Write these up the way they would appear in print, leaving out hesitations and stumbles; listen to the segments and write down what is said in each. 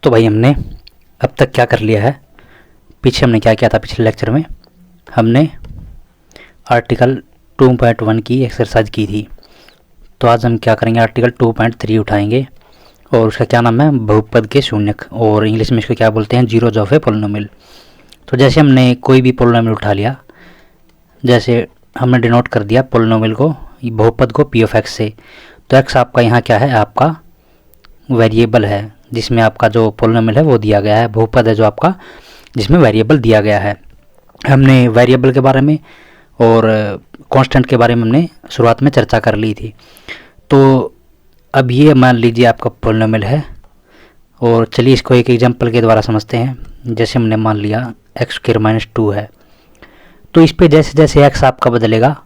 तो भाई हमने अब तक क्या कर लिया है, पीछे हमने क्या किया था, पिछले लेक्चर में हमने आर्टिकल 2.1 की एक्सरसाइज की थी। तो आज हम क्या करेंगे, आर्टिकल 2.3 उठाएंगे और उसका क्या नाम है, बहुपद के शून्यक, और इंग्लिश में इसको क्या बोलते हैं, जीरोज ऑफ ए पोलिनोमियल। तो जैसे हमने कोई भी पोलिनोमियल उठा लिया, जैसे हमने डिनोट कर दिया पोलिनोमियल को, बहुपद को पी ऑफ एक्स से, तो एक्स आपका यहाँ क्या है, आपका वेरिएबल है जिसमें आपका जो पोलिनोमियल है वो दिया गया है, बहुपद है जो आपका जिसमें वेरिएबल दिया गया है। हमने वेरिएबल के बारे में और कांस्टेंट के बारे में हमने शुरुआत में चर्चा कर ली थी। तो अब ये मान लीजिए आपका पोलिनोमियल है, और चलिए इसको एक एग्जांपल के द्वारा समझते हैं। जैसे हमने मान लिया एक्स स्क्वायर माइनस 2 है, तो इस पे जैसे जैसे एक्स आपका बदलेगा,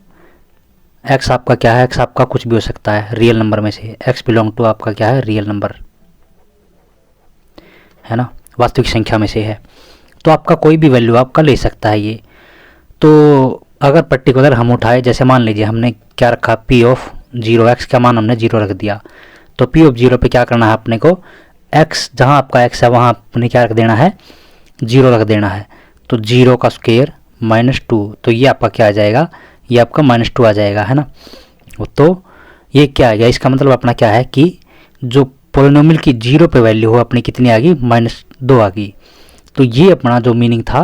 एक्स आपका क्या है, एक्स आपका कुछ भी हो सकता है रियल नंबर में से, एक्स बिलोंग टू आपका क्या है, रियल नंबर है ना, वास्तविक संख्या में से है। तो आपका कोई भी वैल्यू आपका ले सकता है ये। तो अगर पर्टिकुलर हम उठाए, जैसे मान लीजिए हमने क्या रखा, पी ऑफ 0, एक्स का मान हमने 0 रख दिया, तो पी ऑफ 0 पे क्या करना है अपने को, एक्स जहाँ आपका एक्स है वहाँ अपने क्या रख देना है, 0 रख देना है। तो 0 का स्क्वायर माइनस 2, तो ये आपका क्या आ जाएगा, ये आपका -2 आ जाएगा, है ना। तो ये क्या आ गया, इसका मतलब अपना क्या है कि जो पोलिनोमियल की 0 पे वैल्यू हो अपनी कितनी आ गई, -2 आ गई। तो ये अपना जो मीनिंग था,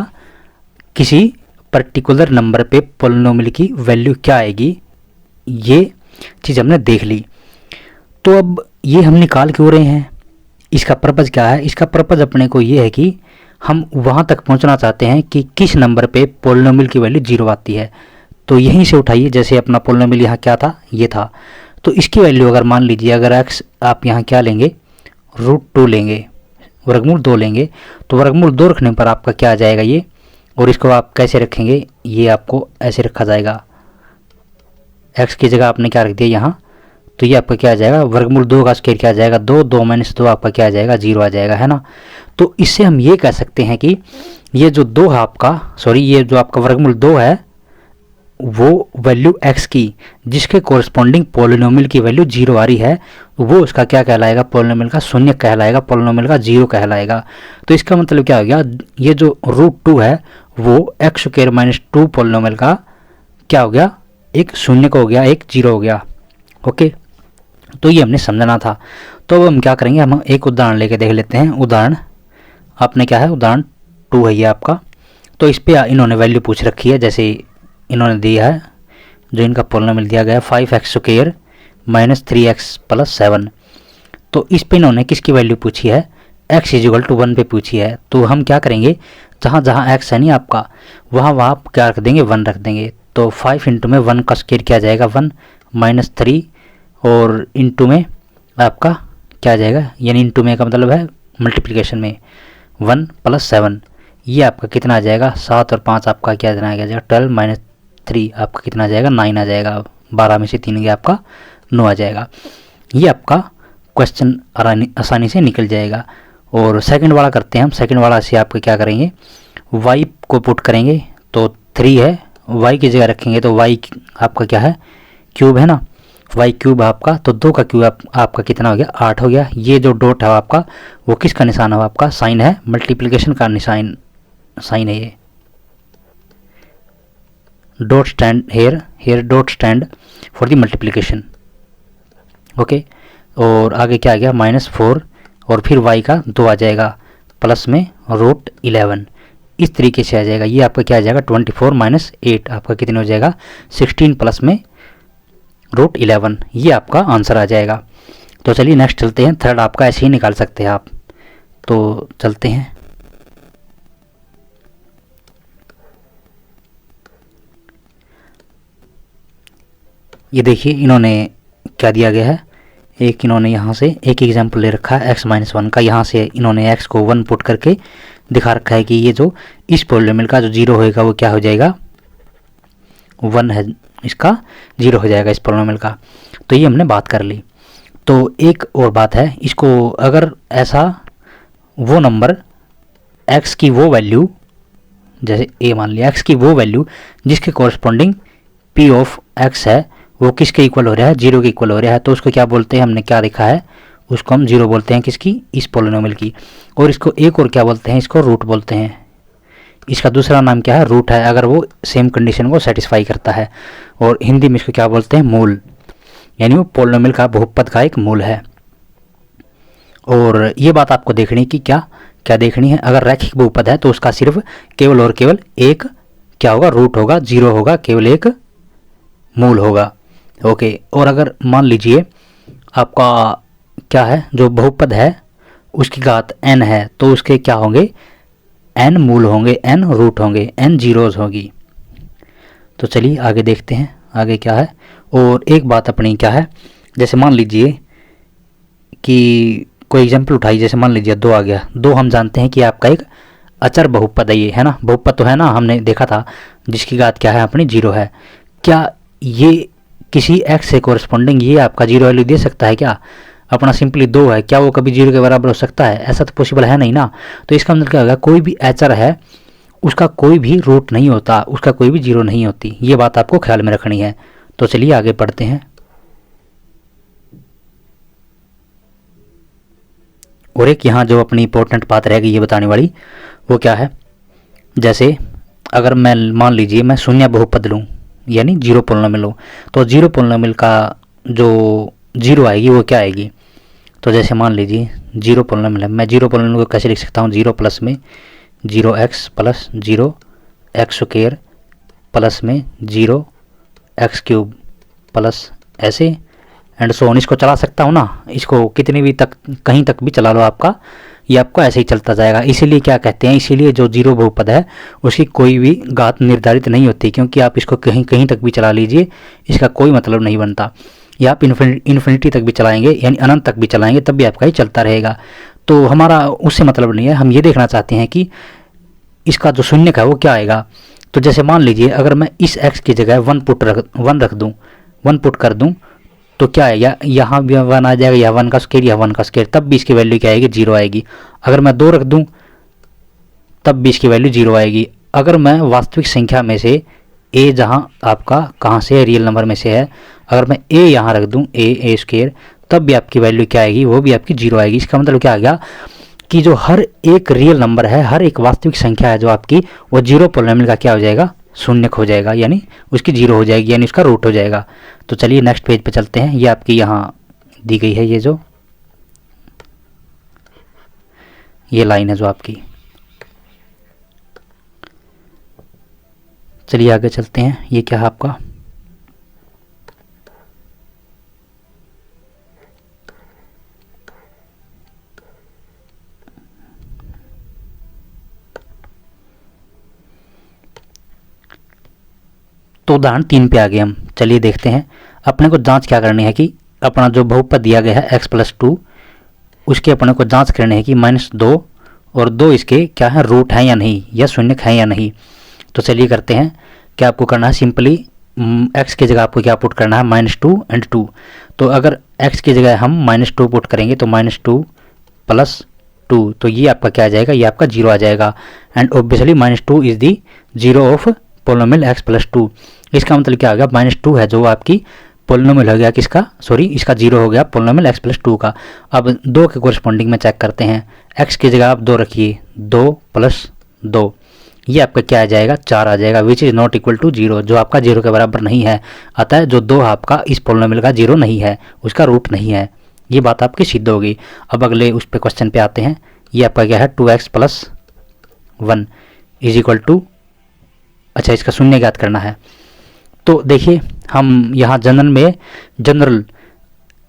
किसी पर्टिकुलर नंबर पे पोलिनोमियल की वैल्यू क्या आएगी, ये चीज़ हमने देख ली। तो अब ये हम निकाल क्यों रहे हैं, इसका पर्पज़ क्या है, इसका पर्पज़ अपने को ये है कि हम वहाँ तक पहुँचना चाहते हैं कि किस नंबर पे पोलिनोमियल की वैल्यू 0 आती है। तो यहीं से उठाइए, जैसे अपना पोलिनोमियल यहाँ क्या था, ये था, तो इसकी वैल्यू अगर मान लीजिए, अगर एक्स आप यहाँ क्या लेंगे, √2 लेंगे, वर्गमूल 2 लेंगे, तो वर्गमूल 2 रखने पर आपका क्या आ जाएगा ये, और इसको आप कैसे रखेंगे, ये आपको ऐसे रखा जाएगा, एक्स की जगह आपने क्या रख दिया यहाँ, तो ये आपका क्या आ जाएगा, वर्गमूल 2 का स्क्वायर क्या आ जाएगा, 2, 2 - 2 आपका क्या आ जाएगा, 0 आ जाएगा, है ना। तो इससे हम ये कह सकते हैं कि ये जो 2 है आपका, सॉरी ये जो आपका वर्गमूल 2 है, वो वैल्यू x की जिसके कोरिस्पोंडिंग पोलिनोमियल की वैल्यू 0 आ रही है, वो उसका क्या कहलाएगा, पोलिनोमियल का शून्य कहलाएगा, पोलिनोमियल का 0 कहलाएगा। तो इसका मतलब क्या हो गया, ये जो √2 है वो एक्स स्क्वायर माइनस 2 पोलिनोमियल का क्या हो गया, एक शून्य का हो गया, एक 0 हो गया। ओके, तो ये हमने समझना था। तो अब हम क्या करेंगे, हम एक उदाहरण लेके देख लेते हैं। उदाहरण आपने क्या है, उदाहरण 2 है ये आपका। तो इस पर इन्होंने वैल्यू पूछ रखी है, जैसे इन्होंने दिया है, जो इनका पोलिनोमियल दिया गया है 5x square minus 3x plus 7। तो इस पे इन्होंने किसकी वैल्यू पूछी है, x इक्वल टू 1 पे पूछी है। तो हम क्या करेंगे, जहाँ जहाँ x है नहीं आपका, वहाँ वहाँ आप क्या रख देंगे, 1 रख देंगे। तो 5 इंटू में 1 का स्क्वायर क्या आ जाएगा, 1 -3, और इंटू में आपका क्या आ जाएगा, यानी इंटू में का मतलब है मल्टीप्लिकेशन में 1 + 7, ये आपका कितना आ जाएगा, 7 और 5 आपका क्या आ जाएगा, 12 - 3 आपका कितना आ जाएगा, 9 आ जाएगा। 12 में से 3 गया आपका 9 आ जाएगा। ये आपका क्वेश्चन आसानी से निकल जाएगा। और सेकंड वाला करते हैं हम। सेकंड वाला से आपका क्या करेंगे, y को पुट करेंगे, तो 3 है, y की जगह रखेंगे तो y आपका क्या है, क्यूब है ना, y क्यूब आपका, तो 2 का क्यूब आपका कितना हो गया, 8 हो गया। ये जो डॉट है आपका वो किसका निशान है, आपका साइन है, मल्टीप्लिकेशन का निशान साइन है ये, dot stand hair dot stand for the multiplication. Okay, और आगे क्या आ गया, -4, और फिर y का 2 आ जाएगा, प्लस में √11, इस तरीके से आ जाएगा। ये आपका क्या आ जाएगा, 24 - 8 आपका कितने हो जाएगा, 16 प्लस में √11, ये आपका आंसर आ जाएगा। तो चलिए नेक्स्ट चलते हैं। थर्ड आपका ऐसे ही निकाल सकते हैं आप, तो चलते हैं। ये देखिए इन्होंने क्या दिया गया है, एक इन्होंने यहाँ से एक एग्जाम्पल ले रखा है x - 1 का। यहाँ से इन्होंने x को 1 पुट करके दिखा रखा है कि ये जो इस पोलिनोमियल का जो 0 होएगा वो क्या हो जाएगा, 1 है, इसका 0 हो जाएगा इस पोलिनोमियल का। तो ये हमने बात कर ली। तो एक और बात है, इसको अगर ऐसा वो नंबर x की वो वैल्यू, जैसे a मान लिया, x की वो वैल्यू जिसके कोरस्पॉन्डिंग p ऑफ x है वो किसके इक्वल हो रहा है, 0 के इक्वल हो रहा है, तो उसको क्या बोलते हैं, हमने क्या देखा है, उसको हम जीरो बोलते हैं, किसकी, इस पोलिनोमियल की। और इसको एक और क्या बोलते हैं, इसको रूट बोलते हैं। इसका दूसरा नाम क्या है, रूट है, अगर वो सेम कंडीशन को सेटिस्फाई करता है। और हिंदी में इसको क्या बोलते हैं, मूल, यानी वो पोलिनोमियल का बहुपद का एक मूल है। और ये बात आपको देखनी कि क्या क्या देखनी है, अगर रैखिक बहुपद है तो उसका सिर्फ केवल और केवल एक क्या होगा, रूट होगा, जीरो होगा, केवल एक मूल होगा। ओके। और अगर मान लीजिए आपका क्या है, जो बहुपद है उसकी घात n है, तो उसके क्या होंगे, n मूल होंगे, n रूट होंगे, n जीरोज होगी। तो चलिए आगे देखते हैं आगे क्या है। और एक बात अपनी क्या है, जैसे मान लीजिए कि कोई एग्जाम्पल उठाई, जैसे मान लीजिए 2 आ गया। 2 हम जानते हैं कि आपका एक अचर बहुपद है, ये है ना, बहुपद तो है ना, हमने देखा था, जिसकी घात क्या है अपनी, जीरो है। क्या ये किसी x से कोरस्पॉन्डिंग ये आपका जीरो वैल्यू दे सकता है क्या, अपना सिंपली 2 है, क्या वो कभी जीरो के बराबर हो सकता है, ऐसा तो पॉसिबल है नहीं ना। तो इसका मतलब क्या होगा, कोई भी एचर है उसका कोई भी रूट नहीं होता, उसका कोई भी जीरो नहीं होती, ये बात आपको ख्याल में रखनी है। तो चलिए आगे पढ़ते हैं। और एक यहाँ जो अपनी इंपॉर्टेंट बात रह गई ये बताने वाली, वो क्या है, जैसे अगर मैं मान लीजिए मैं शून्य बहुपद लूँ, यानी जीरो पोलिनोमियल लूँ, तो जीरो पोलिनोमियल का जो जीरो आएगी वो क्या आएगी। तो जैसे मान लीजिए जीरो पोलिनोमियल है, मैं जीरो पोलिनोमियल को कैसे लिख सकता हूँ, जीरो प्लस में zero x plus zero x square plus में जीरो एक्स क्यूब प्लस ऐसे एंड सो ऑन। इसको चला सकता हूँ ना, इसको कितनी भी तक कहीं तक भी चला लो आपका, ये आपको ऐसे ही चलता जाएगा। इसीलिए क्या कहते हैं, इसीलिए जो जीरो बहुपद है उसकी कोई भी घात निर्धारित नहीं होती, क्योंकि आप इसको कहीं कहीं तक भी चला लीजिए, इसका कोई मतलब नहीं बनता। या आप इन्फिनिटी तक भी चलाएंगे, यानी अनंत तक भी चलाएंगे, तब भी आपका ही चलता रहेगा। तो हमारा उससे मतलब नहीं है, हम ये देखना चाहते हैं कि इसका जो शून्य का है वो क्या आएगा। तो जैसे मान लीजिए अगर मैं इस x की जगह वन पुट कर दूँ तो क्या आएगा, यहाँ भी 1 आ जाएगा, या 1 का स्क्वायर या 1 का स्क्वायर, तब भी इसकी वैल्यू क्या आएगी, जीरो आएगी। अगर मैं 2 रख दूँ तब भी इसकी वैल्यू जीरो आएगी। अगर मैं वास्तविक संख्या में से a, जहाँ आपका कहाँ से है, रियल नंबर में से है, अगर मैं a यहाँ रख दूँ, a स्क्वायर, तब भी आपकी वैल्यू क्या आएगी, वो भी आपकी जीरो आएगी। इसका मतलब क्या आ गया कि जो हर एक रियल नंबर है, हर एक वास्तविक संख्या है जो आपकी, वो जीरो पोलिनोमियल का क्या हो जाएगा, शून्यक हो जाएगा, यानी उसकी जीरो हो जाएगी, यानी उसका रूट हो जाएगा। तो चलिए नेक्स्ट पेज पे चलते हैं। ये आपकी यहाँ दी गई है, ये जो ये लाइन है जो आपकी। चलिए आगे चलते हैं। ये क्या है आपका, तो उदाहरण 3 पे आ गए हम। चलिए देखते हैं, अपने को जांच क्या करनी है कि अपना जो बहुपद दिया गया है x+2, उसके अपने को जांच करनी है कि -2 और 2 इसके क्या है, रूट हैं या नहीं, या शून्यक हैं या नहीं। तो चलिए करते हैं। क्या आपको करना है, सिंपली x की जगह आपको क्या पुट करना है, -2 एंड 2। तो अगर x की जगह हम -2 पुट करेंगे तो -2 + 2, तो ये आपका क्या आ जाएगा, ये आपका जीरो आ जाएगा। And obviously -2 is the zero of polynomial x+2। इसका मतलब क्या हो गया, -2 है जो आपकी पोलिनोमियल हो गया किसका, सॉरी इसका जीरो हो गया पोलिनोमियल x+2 का। अब 2 के कोरस्पॉन्डिंग में चेक करते हैं, x की जगह आप 2 रखिए, 2 + 2, ये आपका क्या आ जाएगा, 4 आ जाएगा, which is not equal to zero, जो आपका जीरो के बराबर नहीं है। अतः जो 2 आपका इस पोलिनोमियल का जीरो नहीं है, उसका रूट नहीं है। ये बात आपकी सिद्ध होगी। अब अगले उस पे क्वेश्चन पे आते हैं। ये आपका क्या है, 2x + 1 = अच्छा, इसका शून्य ज्ञात करना है। तो देखिए हम यहाँ जनरल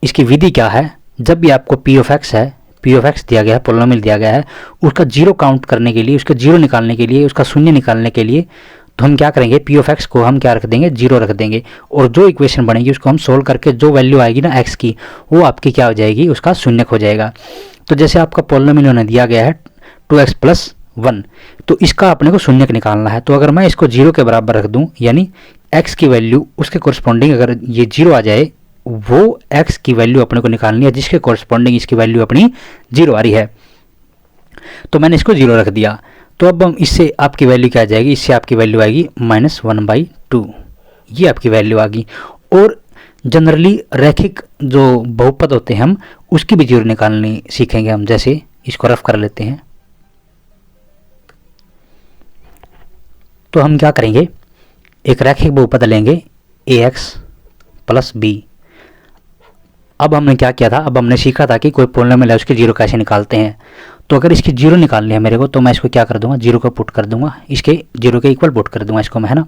इसकी विधि क्या है, जब भी आपको p of x है, p of x दिया गया है, पोलिनोमियल दिया गया है, उसका जीरो काउंट करने के लिए, उसका जीरो निकालने के लिए, उसका शून्य निकालने के लिए, तो हम क्या करेंगे, p of x को हम क्या रख देंगे, जीरो रख देंगे। और जो इक्वेशन बनेगी उसको हम सोल्व करके जो वैल्यू आएगी ना x की, वो आपकी क्या हो जाएगी, उसका शून्यक हो जाएगा। तो जैसे आपका पोलिनोमियल उन्हें दिया गया है 2x + 1, तो इसका अपने को शून्यक निकालना है। तो अगर मैं इसको जीरो के बराबर रख दूं, यानी x की वैल्यू उसके कोरस्पॉन्डिंग अगर ये जीरो आ जाए, वो x की वैल्यू अपने को निकालनी है जिसके कोरस्पॉन्डिंग इसकी वैल्यू अपनी जीरो आ रही है। तो मैंने इसको जीरो रख दिया। तो अब हम इससे आपकी वैल्यू क्या आ जाएगी, इससे आपकी वैल्यू आएगी -1/2, ये आपकी वैल्यू आ गई। और जनरली रैखिक जो बहुपद होते हैं हम उसकी भी जीरो निकालनी सीखेंगे हम। जैसे इसको रफ कर लेते हैं, तो हम क्या करेंगे, एक रैखिक बहुपद लेंगे ax प्लस b। अब हमने क्या किया था, अब हमने सीखा था कि कोई पॉलिनोमियल है उसके जीरो कैसे निकालते हैं। तो अगर इसकी जीरो निकालनी है मेरे को, तो मैं इसको क्या कर दूंगा, जीरो को पुट कर दूंगा, इसके जीरो के इक्वल पुट कर दूंगा इसको मैं, है ना।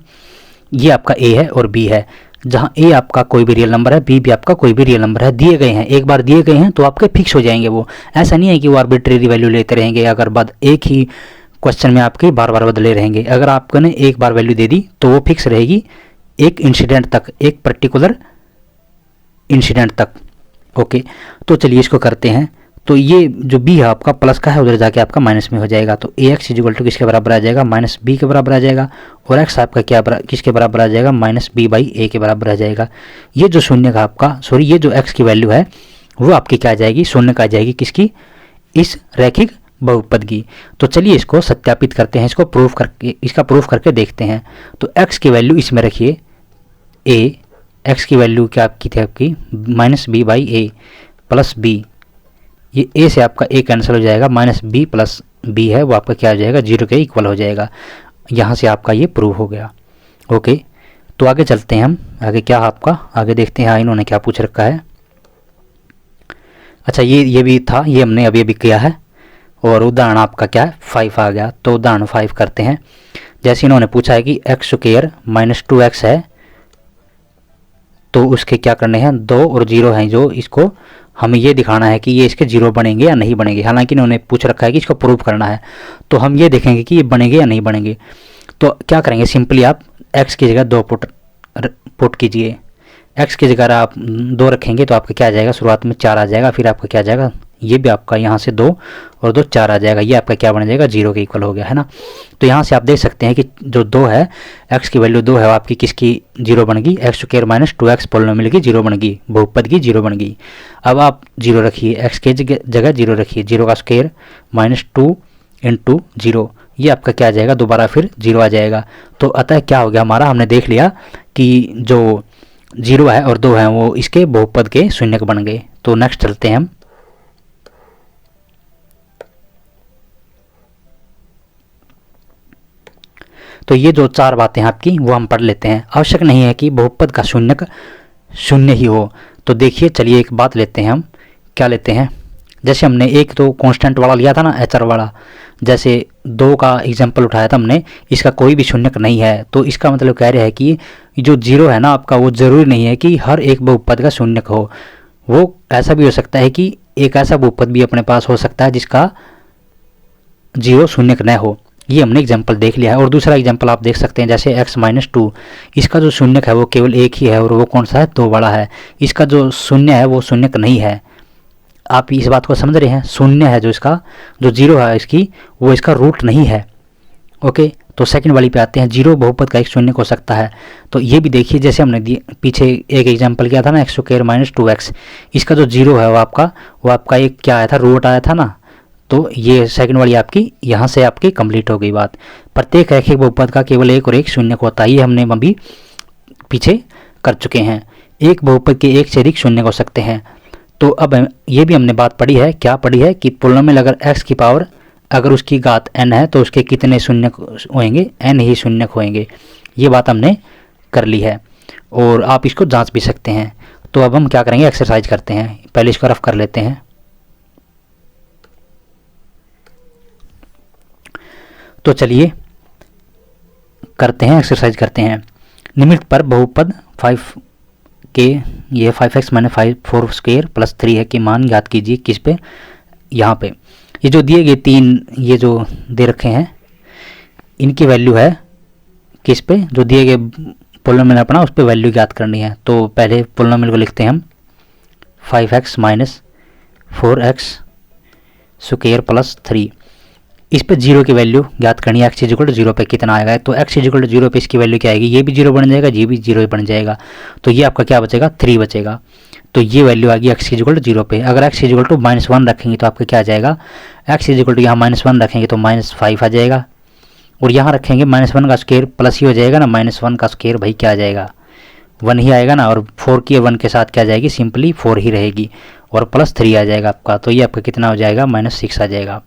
ये आपका a है और b है, जहाँ a आपका कोई भी रियल नंबर है, b भी आपका कोई भी रियल नंबर है, दिए गए हैं, एक बार दिए गए हैं तो आपके फिक्स हो जाएंगे। वो ऐसा नहीं है कि वो आर्बिट्रेरी वैल्यू लेते रहेंगे, अगर बाद एक ही क्वेश्चन में आपके बार बार बदले रहेंगे। अगर आपने एक बार वैल्यू दे दी तो वो फिक्स रहेगी एक इंसिडेंट तक, एक पर्टिकुलर इंसिडेंट तक। ओके, तो चलिए इसको करते हैं। तो ये जो b है आपका प्लस का है, उधर जाके आपका माइनस में हो जाएगा। तो ax इक्वल टू किसके बराबर आ जाएगा, माइनस b के बराबर आ जाएगा। और x आपका क्या किसके बराबर आ जाएगा, माइनस b बाई a के बराबर आ जाएगा। ये जो शून्य का आपका ये जो x की वैल्यू है वो आपकी क्या आ जाएगी, शून्य का आ जाएगी, किसकी, इस रैखिक बहुपद की। तो चलिए इसको सत्यापित करते हैं, इसको प्रूफ करके, इसका प्रूफ करके देखते हैं। तो x की वैल्यू इसमें रखिए a, x की वैल्यू क्या आपकी थी, आपकी minus b by a plus b। ये a से आपका a कैंसिल हो जाएगा, माइनस b प्लस b है वो आपका क्या हो जाएगा, जीरो के इक्वल हो जाएगा। यहाँ से आपका ये प्रूव हो गया। ओके, तो आगे चलते हैं हम, आगे क्या आपका आगे देखते हैं। हाँ, इन्होंने क्या पूछ रखा है। अच्छा, ये भी था, ये हमने अभी अभी किया है। और उदाहरण आपका क्या है, 5 आ गया। तो उदाहरण 5 करते हैं। जैसे इन्होंने पूछा है कि एक्स स्क्वायर माइनस 2x है, तो उसके क्या करने हैं, 2 और 0 हैं, जो इसको हमें ये दिखाना है कि ये इसके जीरो बनेंगे या नहीं बनेंगे। हालांकि इन्होंने पूछ रखा है कि इसको प्रूव करना है, तो हम ये देखेंगे कि ये बनेंगे या नहीं बनेंगे। तो क्या करेंगे, सिंपली आप x की जगह 2 पुट कीजिए। x की जगह आप 2 रखेंगे तो आपका क्या आ जाएगा, शुरुआत में 4 आ जाएगा, फिर आपका क्या आ जाएगा, ये भी आपका यहाँ से 2 और 2 4 आ जाएगा। ये आपका क्या बन जाएगा, जीरो के इक्वल हो गया, है ना। तो यहाँ से आप देख सकते हैं कि जो 2 है, x की वैल्यू 2 है, आपकी किसकी जीरो बन गई, x square minus 2x polynomial की जीरो बन गई, बहुपद की जीरो बन गई। अब आप जीरो रखिए, x के जगह जीरो रखिए, जीरो का स्क्वायर माइनस 2 इंटू जीरो, ये आपका क्या आ जाएगा, दोबारा फिर जीरो आ जाएगा। तो अतः क्या हो गया हमारा, हमने देख लिया कि जो 0 है और 2 है वो इसके बहुपद के शून्यक बन गए। तो नेक्स्ट चलते हैं हम। तो ये जो 4 बातें हैं आपकी वो हम पढ़ लेते हैं। आवश्यक नहीं है कि बहुपद का शून्यक शून्य ही हो। तो देखिए, चलिए एक बात लेते हैं हम, क्या लेते हैं, जैसे हमने एक तो कांस्टेंट वाला लिया था ना, एचआर वाला, जैसे 2 का एग्जांपल उठाया था हमने, इसका कोई भी शून्यक नहीं है। तो इसका मतलब कह रहा है कि जो 0 है ना आपका, वो ज़रूरी नहीं है कि हर एक बहुपद का शून्यक हो। वो ऐसा भी हो सकता है कि एक ऐसा बहुपद भी अपने पास हो सकता है जिसका 0 शून्यक न हो। ये हमने एग्जांपल देख लिया है। और दूसरा एग्जांपल आप देख सकते हैं, जैसे x माइनस 2, इसका जो शून्यक है वो केवल एक ही है, और वो कौन सा है, 2 वाला है। इसका जो शून्य है वो शून्यक नहीं है। आप इस बात को समझ रहे हैं, शून्य है जो इसका, जो 0 है इसकी, वो इसका रूट नहीं है। ओके, तो सेकंड वाली पे आते हैं, 0 बहुपद का एक शून्यक हो सकता है। तो ये भी देखिए, जैसे हमने पीछे एक एग्जाम्पल किया था ना, एक्स स्क्वायर माइनस 2x, इसका जो 0 है वो आपका एक क्या आया था, रूट आया था ना। तो ये सेकंड वाली आपकी यहाँ से आपकी कंप्लीट हो गई बात। प्रत्येक रैखिक बहुपद का केवल एक और एक शून्यक होता है, ये हमने अभी पीछे कर चुके हैं। एक बहुपद के एक से अधिक शून्यक हो सकते हैं। तो अब ये भी हमने बात पढ़ी है, क्या पढ़ी है कि पॉलिनोमियल अगर x की पावर अगर उसकी घात n है तो उसके कितने शून्यक होंगे, n ही शून्यक होंगे। ये बात हमने कर ली है और आप इसको जांच भी सकते हैं। तो अब हम क्या करेंगे, एक्सरसाइज करते हैं। पहले इसको रफ कर लेते हैं। तो चलिए करते हैं, एक्सरसाइज करते हैं। निम्नलिखित पर बहुपद 5 के, ये 5x माइनस 4 स्क्वायर प्लस 3 है कि मान ज्ञात कीजिए। किस पे, यहाँ पे ये जो दिए गए 3 ये जो दे रखे हैं, इनकी वैल्यू है किस पे, जो दिए गए पॉलिनोमियल अपना उस पर वैल्यू ज्ञात करनी है। तो पहले पॉलिनोमियल को लिखते हैं हम, 5x minus 4x square plus 3। इस पे 0 की वैल्यू ज्ञात करनी है, x इक्वल टू 0 पे कितना आएगा। तो x इक्वल टू 0 पे इसकी वैल्यू क्या आएगी, ये भी 0 बन जाएगा, ये भी 0 बन जाएगा। तो ये आपका क्या बचेगा, 3 बचेगा। तो ये वैल्यू आ गई x इक्वल टू 0 पे। अगर x इक्वल टू -1 रखेंगे तो आपका क्या आ जाएगा, x इक्वल टू यहाँ -1 रखेंगे तो -5 आ जाएगा, और यहाँ रखेंगे -1 का स्क्वायर प्लस ही हो जाएगा ना, -1 का स्क्वायर भाई क्या आ जाएगा, 1 ही आएगा ना, और 4 की 1 के साथ क्या जाएगी, सिंपली 4 ही रहेगी, और प्लस 3 आ जाएगा आपका। तो ये आपका कितना हो जाएगा, -6 आ जाएगा,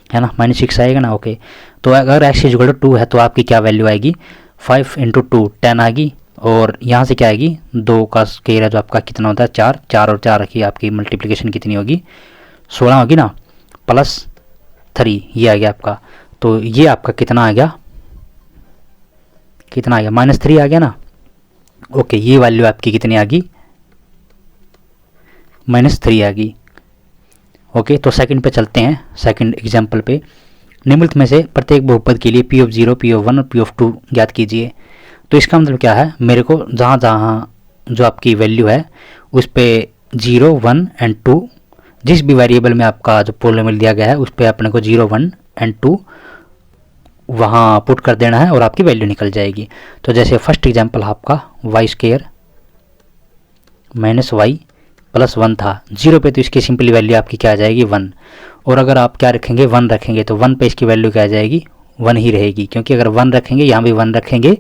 है ना, -6 आएगा ना। ओके, तो अगर x = 2 है तो आपकी क्या वैल्यू आएगी, 5 × 2 10 आ गई, और यहाँ से क्या आएगी, 2 का स्क्वायर है जो आपका कितना होता है 4, 4 और 4 की आपकी मल्टीप्लिकेशन कितनी होगी, 16 होगी ना, प्लस 3 ये आ गया आपका। तो ये आपका कितना आ गया, कितना आ गया, -3 आ गया ना। ओके, ये वैल्यू आपकी कितनी आ गई, -3 आ गई। ओके, तो सेकंड पे चलते हैं, सेकंड एग्जांपल पे। निम्नलिखित में से प्रत्येक बहुपद के लिए P(0), P(1) और P(2) ज्ञात कीजिए। तो इसका मतलब क्या है, मेरे को जहाँ जहाँ जो आपकी वैल्यू है उस पे 0, 1 एंड 2, जिस भी वेरिएबल में आपका जो पॉलिनोमियल दिया गया है उस पे अपने को 0, 1 एंड 2 वहाँ पुट कर देना है और आपकी वैल्यू निकल जाएगी। तो जैसे फर्स्ट एग्जांपल आपका y² - y + 1 था 0 पे, तो इसकी सिंपली वैल्यू आपकी क्या आ जाएगी, 1। और अगर आप क्या रखेंगे, 1 रखेंगे, तो 1 पे इसकी वैल्यू क्या आ जाएगी, 1 ही रहेगी, क्योंकि अगर 1 रखेंगे, यहाँ भी 1 रखेंगे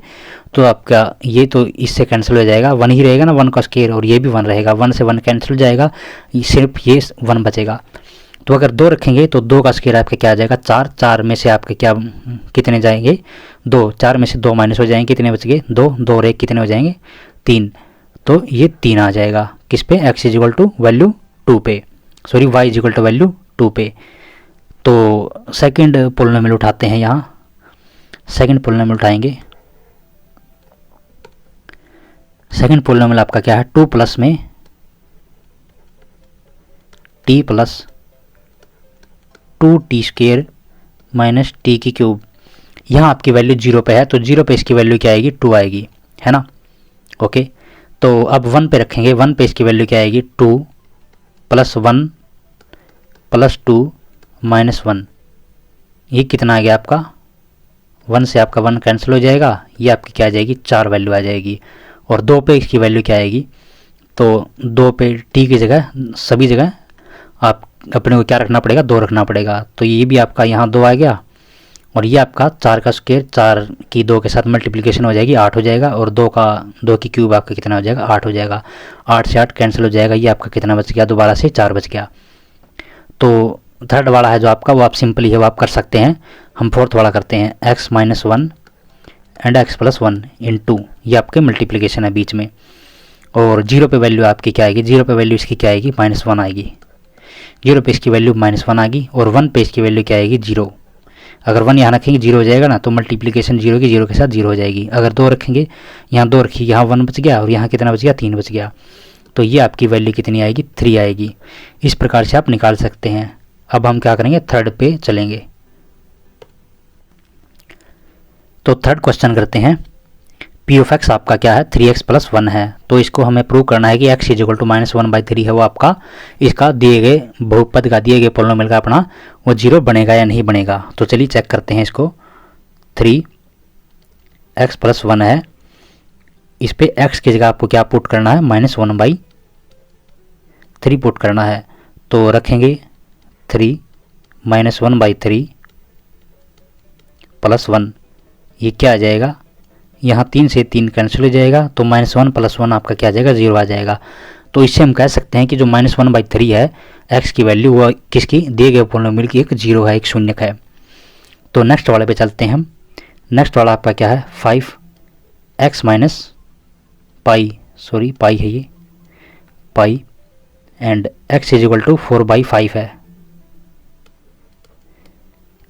तो आपका ये तो इससे कैंसिल हो जाएगा, 1 ही रहेगा ना 1 का स्क्वायर, और ये भी 1 रहेगा, 1 से 1 कैंसिल हो जाएगा, सिर्फ ये 1 बचेगा। तो अगर 2 रखेंगे तो 2 का स्क्वायर आपका क्या आ जाएगा, 4, 4 में से आपके क्या कितने जाएंगे, 2, 4 में से 2 माइनस हो जाएंगे, कितने बच गए, 2, 2 और 1 कितने हो जाएंगे, 3। तो ये 3 आ जाएगा किस पे, x = वैल्यू 2 पे, सॉरी y = वैल्यू 2 पे। तो सेकंड पॉलिनोमियल उठाते हैं, यहाँ सेकंड पॉलिनोमियल उठाएंगे। सेकंड पॉलिनोमियल आपका क्या है, 2 प्लस में t + 2t² - t³। यहाँ आपकी वैल्यू 0 पे है, तो 0 पे इसकी वैल्यू क्या आएगी, 2 आएगी, है ना। ओके, तो अब 1 पे रखेंगे, 1 पे इसकी वैल्यू क्या आएगी, 2 + 1 + 2 - 1। ये कितना आ गया आपका, 1 से आपका 1 कैंसिल हो जाएगा, ये आपकी क्या आ जाएगी, 4 वैल्यू आ जाएगी। और 2 पे इसकी वैल्यू क्या आएगी, तो 2 पे t की जगह सभी जगह आप अपने को क्या रखना पड़ेगा, 2 रखना पड़ेगा। तो ये भी आपका यहाँ 2 आ गया, और ये आपका 4 का स्क्वायर, 4 की 2 के साथ मल्टीप्लिकेशन हो जाएगी, 8 हो जाएगा, और 2 की क्यूब आपका कितना हो जाएगा, 8 हो जाएगा। 8 से 8 कैंसिल हो जाएगा, ये आपका कितना बच गया, दोबारा से 4 बच गया। तो थर्ड वाला है जो आपका, वो आप सिंपली है वो आप कर सकते हैं। हम फोर्थ वाला करते हैं, x - 1 एंड x + 1 इन 2, ये आपके मल्टीप्लिकेशन है बीच में। और 0 पे वैल्यू आपकी क्या आएगी, 0 पे वैल्यू इसकी क्या आएगी, -1 आएगी, 0 पे इसकी वैल्यू -1 आ गई, और 1 पे इसकी वैल्यू क्या आएगी, 0। अगर 1 यहाँ रखेंगे 0 हो जाएगा ना, तो मल्टीप्लिकेशन 0 की 0 के साथ 0 हो जाएगी। अगर 2 रखेंगे, यहाँ 2 रखिए, यहाँ 1 बच गया, और यहाँ कितना बच गया, 3 बच गया। तो ये आपकी वैल्यू कितनी आएगी, 3 आएगी। इस प्रकार से आप निकाल सकते हैं। अब हम क्या करेंगे, थर्ड पे चलेंगे। तो थर्ड क्वेश्चन करते हैं। p(x) आपका क्या है, 3x + 1 है। तो इसको हमें प्रूव करना है कि x = -1/3 है वो आपका, इसका दिए गए बहुपद का, दिए गए पॉलिनोमियल का अपना वो 0 बनेगा या नहीं बनेगा। तो चलिए चेक करते हैं इसको। 3x + 1 है, इस पे x की जगह आपको क्या पुट करना है, -1/3 पुट करना है। तो रखेंगे 3 - 1/3 + 1, ये क्या आ जाएगा, यहाँ 3 से 3 कैंसिल हो जाएगा, तो -1 + 1 आपका क्या आ जाएगा, 0 आ जाएगा। तो इससे हम कह सकते हैं कि जो -1/3 है x की वैल्यू, वो किसकी, दिए गए पॉलिनोमियल की एक 0 है, एक शून्यक है। तो नेक्स्ट वाले पे चलते हैं हम। नेक्स्ट वाला आपका क्या है, 5x - पाई, सॉरी पाई है ये, पाई एंड x = 4/5 है,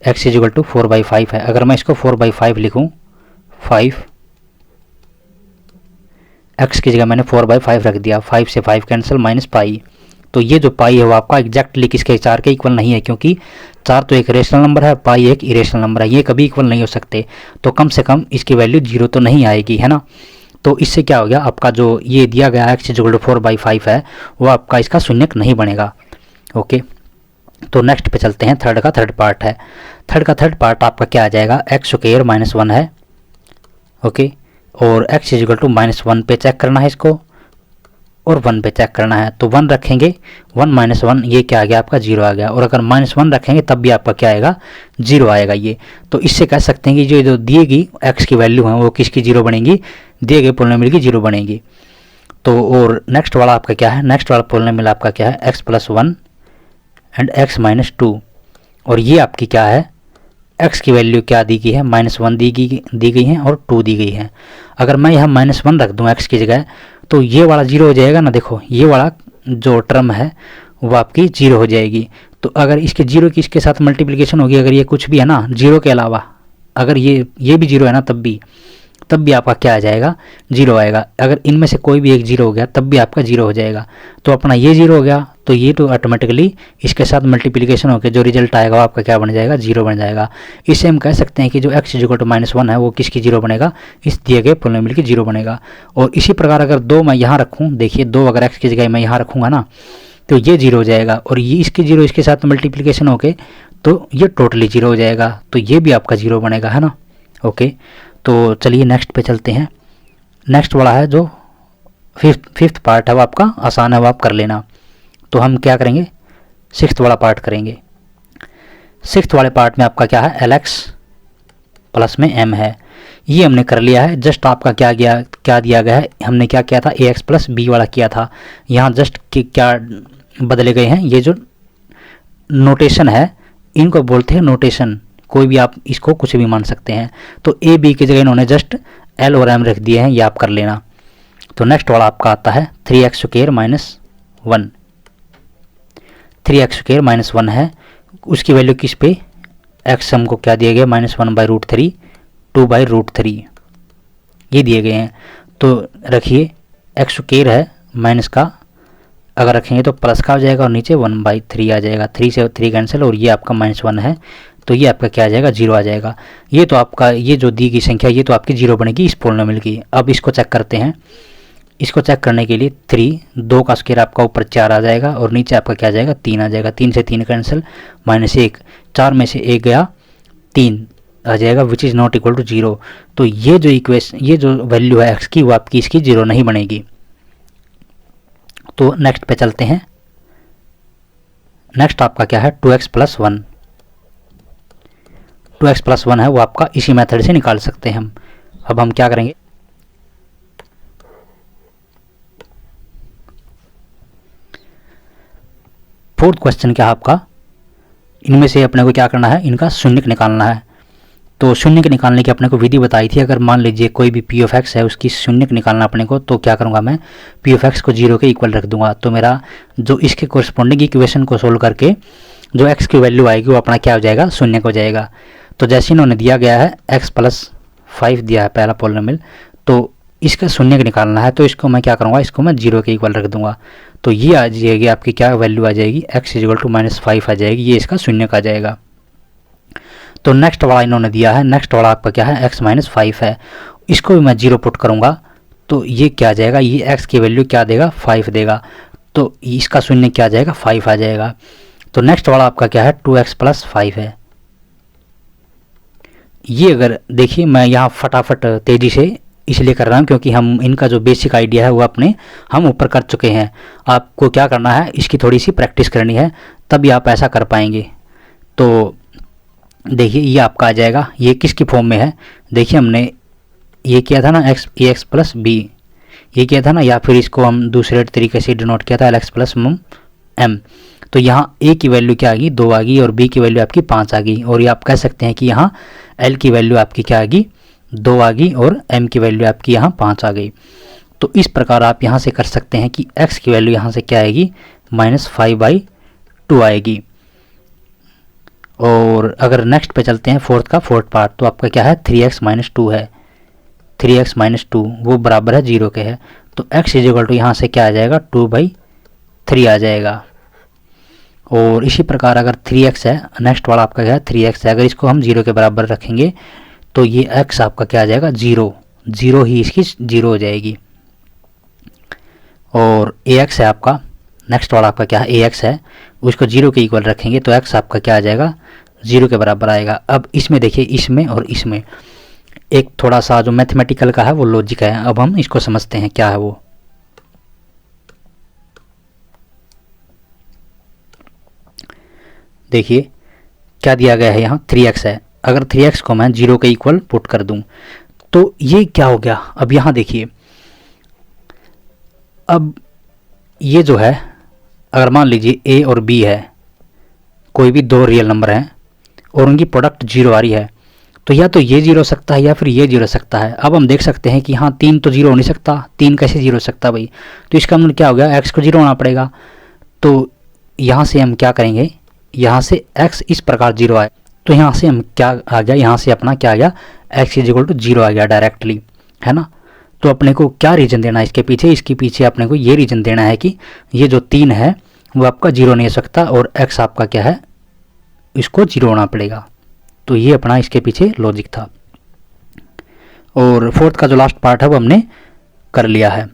x = 4/5 है। अगर मैं इसको 4/5 लिखूं, 5 x की जगह मैंने 4/5 रख दिया, 5 से 5 कैंसिल, -पाई। तो ये जो पाई है वो आपका एग्जैक्टली किसके, 4 के इक्वल नहीं है, क्योंकि 4 तो एक रेशनल नंबर है, पाई एक इरेशनल नंबर है, ये कभी इक्वल नहीं हो सकते। तो कम से कम इसकी वैल्यू 0 तो नहीं आएगी, है ना। तो इससे क्या हो गया, आपका जो ये दिया गया x = 4/5 है वो आपका इसका शून्यक नहीं बनेगा। ओके, तो नेक्स्ट पे चलते हैं। थर्ड का थर्ड पार्ट है। थर्ड का थर्ड पार्ट आपका क्या आ जाएगा, x² - 1 है। ओके, और x = -1 पे चेक करना है इसको। और 1 पे चेक करना है। तो 1 रखेंगे, 1 माइनस 1 ये क्या आ गया आपका 0 आ गया, और अगर -1 रखेंगे तब भी आपका क्या आएगा 0 आएगा ये। तो इससे कह सकते हैं कि जो दिए गई x की वैल्यू है वो किसकी 0 बनेगी, दिए गए पॉलिनोमियल की 0 बनेगी। तो और नेक्स्ट वाला आपका क्या है, नेक्स्ट वाला पॉलिनोमियल आपका क्या है x+1 एंड x-2, और ये आपकी क्या है x की वैल्यू क्या दी गई है -1 दी गई है और 2 दी गई है। अगर मैं यहाँ -1 रख दूँ x की जगह तो ये वाला 0 हो जाएगा ना, देखो ये वाला जो टर्म है वो आपकी 0 हो जाएगी। तो अगर इसके 0 की इसके साथ मल्टीप्लिकेशन होगी, अगर ये कुछ भी है ना 0 के अलावा, अगर ये भी 0 है ना तब भी आपका क्या आ जाएगा 0 आएगा। अगर इनमें से कोई भी एक 0 हो गया तब भी आपका 0 हो जाएगा। तो अपना ये 0 हो गया, तो ये तो ऑटोमेटिकली इसके साथ मल्टीप्लिकेशन होकर जो रिजल्ट आएगा वो आपका क्या बन जाएगा 0 बन जाएगा। इससे हम कह सकते हैं कि जो x -1 है वो किसकी 0 बनेगा, इस दिए गए पॉलिनोमियल की 0 बनेगा। और इसी प्रकार अगर 2 मैं यहाँ रखूँ, देखिए 2 अगर x की जगह मैं यहाँ रखूँगा ना तो ये 0 हो जाएगा, और ये इसकी 0 इसके साथ मल्टीप्लिकेशन होके तो ये टोटली 0 हो जाएगा, तो ये भी आपका 0 बनेगा, है ना। ओके, तो चलिए नेक्स्ट पे चलते हैं। नेक्स्ट वाला है जो फिफ्थ पार्ट है वो आपका आसान है, वो आप कर लेना। तो हम क्या करेंगे, 6th वाला पार्ट करेंगे। 6th वाले पार्ट में आपका क्या है LX प्लस में M है, ये हमने कर लिया है। जस्ट आपका क्या दिया गया है, हमने क्या किया था AX प्लस B वाला किया था। यहाँ जस्ट क्या बदले गए हैं, ये जो नोटेशन है इनको बोलते हैं नोटेशन, कोई भी आप इसको कुछ भी मान सकते हैं। तो ए बी की जगह इन्होंने जस्ट एल और एम रख दिए हैं, ये आप कर लेना। तो नेक्स्ट वाला आपका आता है 3x² - 1। 3x² - 1 है, उसकी वैल्यू किस पे, x हमको क्या दिया गया -1/√3 2/√3 ये दिए गए हैं। तो रखिए x² है माइनस का, अगर रखेंगे तो प्लस का हो जाएगा और नीचे 1/3 आ जाएगा, 3 से 3 कैंसिल, और ये आपका -1 है तो ये आपका क्या आ जाएगा 0 आ जाएगा। ये तो आपका ये जो दी गई संख्या ये तो आपकी 0 बनेगी इस पॉलिनोमियल की। अब इसको चेक करते हैं। इसको चेक करने के लिए 2 का स्क्वायर आपका ऊपर 4 आ जाएगा और नीचे आपका क्या आ जाएगा 3 आ जाएगा, 3 से 3 कैंसिल, -1, 4 में से 1 गया 3 आ जाएगा, which is not equal to 0। तो ये जो ये जो वैल्यू है x की वो आपकी इसकी 0 नहीं बनेगी। तो नेक्स्ट पे चलते हैं। नेक्स्ट आपका क्या है 2x + 1। 2x + 1 है वो आपका इसी मेथड से निकाल सकते हैं हम। अब हम क्या करेंगे, फोर्थ क्वेश्चन क्या है आपका, इनमें से अपने को क्या करना है, इनका शून्यक निकालना है। तो शून्यक निकालने की अपने को विधि बताई थी। अगर मान लीजिए कोई भी p of x है उसकी शून्यक निकालना अपने को, तो क्या करूँगा मैं p of x को 0 के इक्वल रख दूंगा। तो मेरा जो इसके कोरस्पॉन्डिंग इक्वेशन को सोल्व करके जो x की वैल्यू आएगी वो अपना क्या हो जाएगा शून्यक हो जाएगा। तो जैसे इन्होंने दिया गया है x + 5 दिया है पहला पॉलिनोमियल, तो इसका शून्यक निकालना है। तो इसको मैं क्या करूँगा, इसको मैं 0 के इक्वल रख दूंगा। तो ये आ जाएगी आपकी क्या वैल्यू आ जाएगी x = -5 आ जाएगी, ये इसका शून्यक आ जाएगा। तो नेक्स्ट वाला इन्होंने दिया है, नेक्स्ट वाला आपका क्या है x - 5 है, इसको भी मैं 0 पुट करूँगा तो ये क्या आ जाएगा, ये x की वैल्यू क्या देगा 5 देगा, तो इसका शून्य क्या आ जाएगा 5 आ जाएगा। तो नेक्स्ट वाला आपका क्या है 2x + 5 है। ये अगर देखिए मैं यहाँ फटाफट तेज़ी से इसलिए कर रहा हूँ क्योंकि हम इनका जो बेसिक आइडिया है वो हम ऊपर कर चुके हैं। आपको क्या करना है, इसकी थोड़ी सी प्रैक्टिस करनी है तभी आप ऐसा कर पाएंगे। तो देखिए ये आपका आ जाएगा, ये किसकी फॉर्म में है, देखिए हमने ये किया था ना ax + b ये किया था ना, या फिर इसको हम दूसरे तरीके से डिनोट किया था lx + m। तो यहाँ a की वैल्यू क्या आ गई 2 आ गई और b की वैल्यू आपकी 5 आ गई, और ये आप कह सकते हैं कि यहाँ l की वैल्यू आपकी क्या आ गई 2 आ गई और m की वैल्यू आपकी यहाँ 5 आ गई। तो इस प्रकार आप यहाँ से कर सकते हैं कि x की वैल्यू यहाँ से क्या आएगी -5/2 आएगी। और अगर नेक्स्ट पे चलते हैं फोर्थ पार्ट, तो आपका क्या है 3x - 2 है, 3x - 2 वो बराबर है 0 के है। तो x = यहाँ से क्या आ जाएगा 2/3 आ जाएगा। और इसी प्रकार अगर 3x है, नेक्स्ट वाला आपका क्या है 3x है, अगर इसको हम 0 के बराबर रखेंगे तो ये x आपका क्या आ जाएगा 0 ही इसकी 0 हो जाएगी। और ax है आपका, नेक्स्ट वाला आपका क्या है ax है, उसको 0 के इक्वल रखेंगे तो x आपका क्या आ जाएगा 0 के बराबर आएगा। अब इसमें देखिए इसमें और इसमें एक थोड़ा सा जो मैथमेटिकल का है वो लॉजिक है, अब हम इसको समझते हैं क्या है वो। देखिए क्या दिया गया है यहाँ 3x है। अगर 3x को मैं 0 के इक्वल पुट कर दूं तो ये क्या हो गया। अब यहाँ देखिए, अब ये जो है अगर मान लीजिए a और b है, कोई भी दो रियल नंबर हैं और उनकी प्रोडक्ट 0 आ रही है, तो या तो ये 0 हो सकता है या फिर ये 0 हो सकता है। अब हम देख सकते हैं कि हाँ 3 तो 0 हो नहीं सकता, 3 कैसे 0 हो सकता भाई। तो इसका मतलब क्या हो गया, x को 0 होना पड़ेगा। तो यहाँ से हम क्या करेंगे, यहाँ से x इस प्रकार 0 आए तो यहाँ से हम क्या आ गया, यहाँ से अपना क्या आ गया, x इज इक्वल टू 0 आ गया डायरेक्टली, है ना। तो अपने को क्या रीजन देना है इसके पीछे, इसके पीछे अपने को ये रीजन देना है कि ये जो 3 है वो आपका 0 नहीं हो सकता और x आपका क्या है, इसको 0 होना पड़ेगा। तो ये अपना इसके पीछे लॉजिक था। और फोर्थ का जो लास्ट पार्ट है वो हमने कर लिया है।